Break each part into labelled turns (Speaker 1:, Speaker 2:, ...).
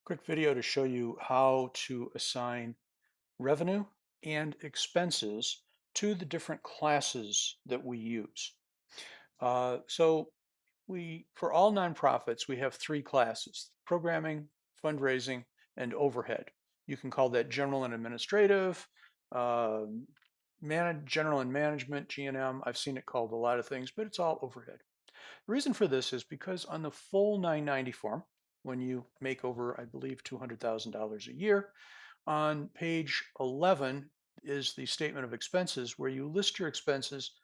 Speaker 1: Quick video to show you how to assign revenue and expenses to the different classes that we use. For all nonprofits, we have three classes: programming, fundraising, and overhead. You can call that general and administrative, uh, general and management, G&M. I've seen it called a lot of things, but it's all overhead. The reason for this is because on the full 990 form, when you make over, I believe, $200,000 a year, on page 11 is the statement of expenses where you list your expenses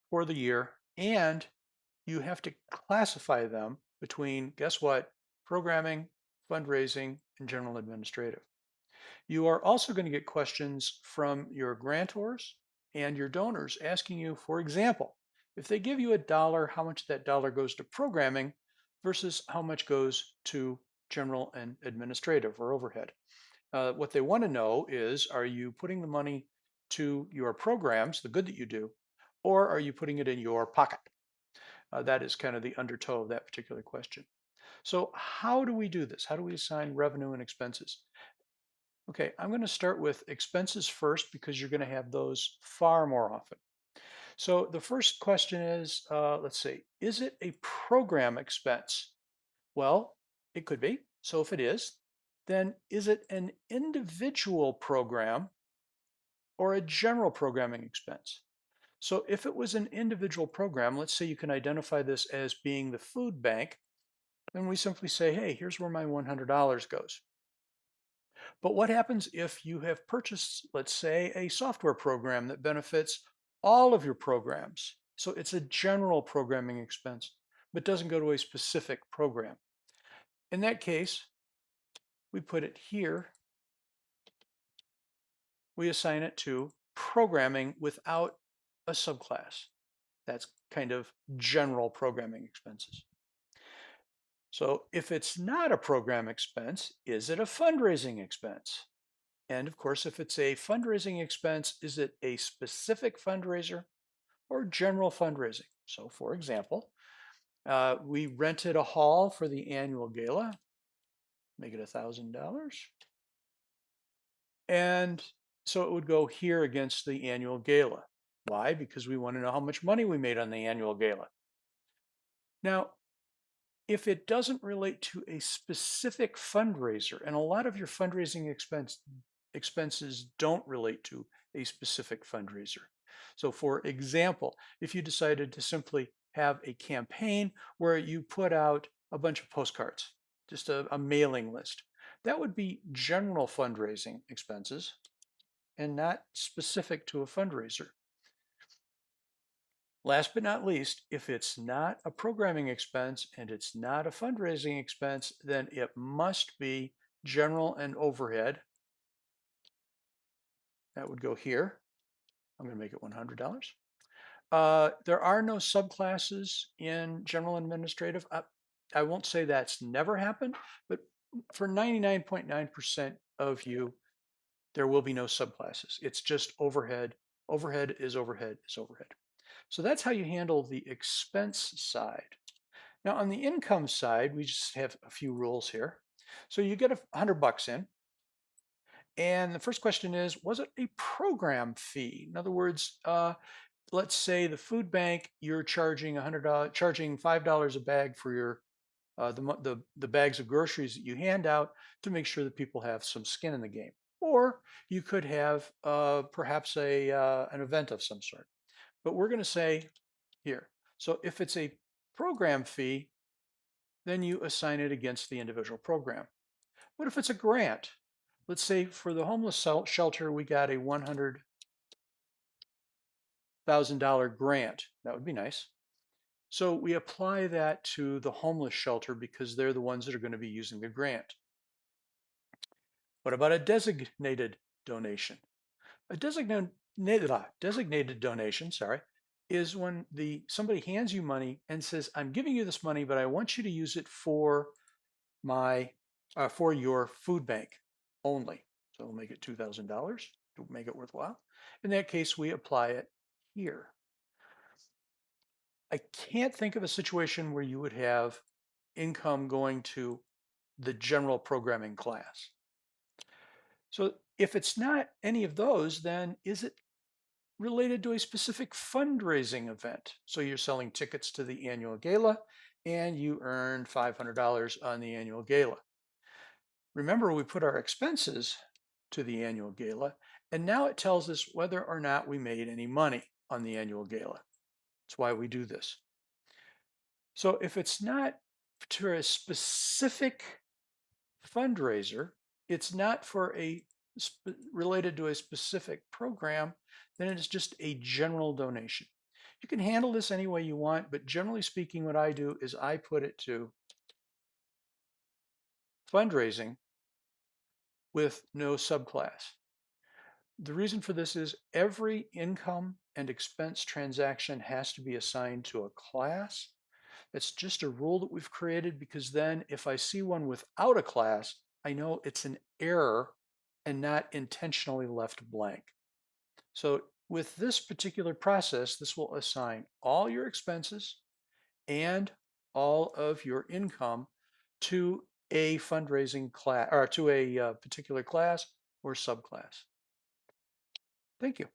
Speaker 1: for the year and you have to classify them between, guess what, programming, fundraising, and general administrative. You are also going to get questions from your grantors and your donors asking you, for example, if they give you a dollar, how much of that dollar goes to programming versus how much goes to general and administrative or overhead. What they want to know is, are you putting the money to your programs, the good that you do, or are you putting it in your pocket? That is kind of the undertow of that particular question. So how do we do this? How do we assign revenue and expenses? Okay, I'm going to start with expenses first because you're going to have those far more often. So the first question is, let's see, is it a program expense? Well, it could be. So if it is, then is it an individual program or a general programming expense? So if it was an individual program, let's say you can identify this as being the food bank, then we simply say, hey, here's where my $100 goes. But what happens if you have purchased, let's say, a software program that benefits all of your programs? So it's a general programming expense, but doesn't go to a specific program. In that case, we put it here. We assign it to programming without a subclass. That's kind of general programming expenses. So if it's not a program expense, is it a fundraising expense? And of course, if it's a fundraising expense, is it a specific fundraiser or general fundraising? So, for example, we rented a hall for the annual gala, make it $1,000. And so it would go here against the annual gala. Why? Because we want to know how much money we made on the annual gala. Now, if it doesn't relate to a specific fundraiser, and a lot of your fundraising expenses don't relate to a specific fundraiser. So for example, if you decided to simply have a campaign where you put out a bunch of postcards, just a mailing list, that would be general fundraising expenses and not specific to a fundraiser. Last but not least, if it's not a programming expense and it's not a fundraising expense, then it must be general and overhead. That would go here. I'm going to make it $100. There are no subclasses in general administrative. I won't say that's never happened, but for 99.9% of you, there will be no subclasses. It's just overhead. Overhead is overhead is overhead. So that's how you handle the expense side. Now on the income side, we just have a few rules here. So you get $100 in, and the first question is, was it a program fee? In other words, let's say the food bank, you're charging $100, charging $5 a bag for your the bags of groceries that you hand out to make sure that people have some skin in the game. Or you could have perhaps an event of some sort. But we're going to say here. So if it's a program fee, then you assign it against the individual program. What if it's a grant? Let's say for the homeless shelter, we got a $100,000 grant. That would be nice. So we apply that to the homeless shelter because they're the ones that are going to be using the grant. What about a designated donation? A designated donation, sorry, is when somebody hands you money and says, "I'm giving you this money, but I want you to use it for my for your food bank only." So we'll make it $2,000 to make it worthwhile. In that case, we apply it here. I can't think of a situation where you would have income going to the general programming class. So if it's not any of those, then is it related to a specific fundraising event? So you're selling tickets to the annual gala and you earned $500 on the annual gala. Remember, we put our expenses to the annual gala, and now it tells us whether or not we made any money on the annual gala. That's why we do this. So if it's not to a specific fundraiser, it's not for related to a specific program, then it's just a general donation. You can handle this any way you want, but generally speaking, what I do is I put it to fundraising with no subclass. The reason for this is every income and expense transaction has to be assigned to a class. It's just a rule that we've created because then if I see one without a class, I know it's an error and not intentionally left blank. So with this particular process, this will assign all your expenses and all of your income to a fundraising class or to a particular class or subclass. Thank you.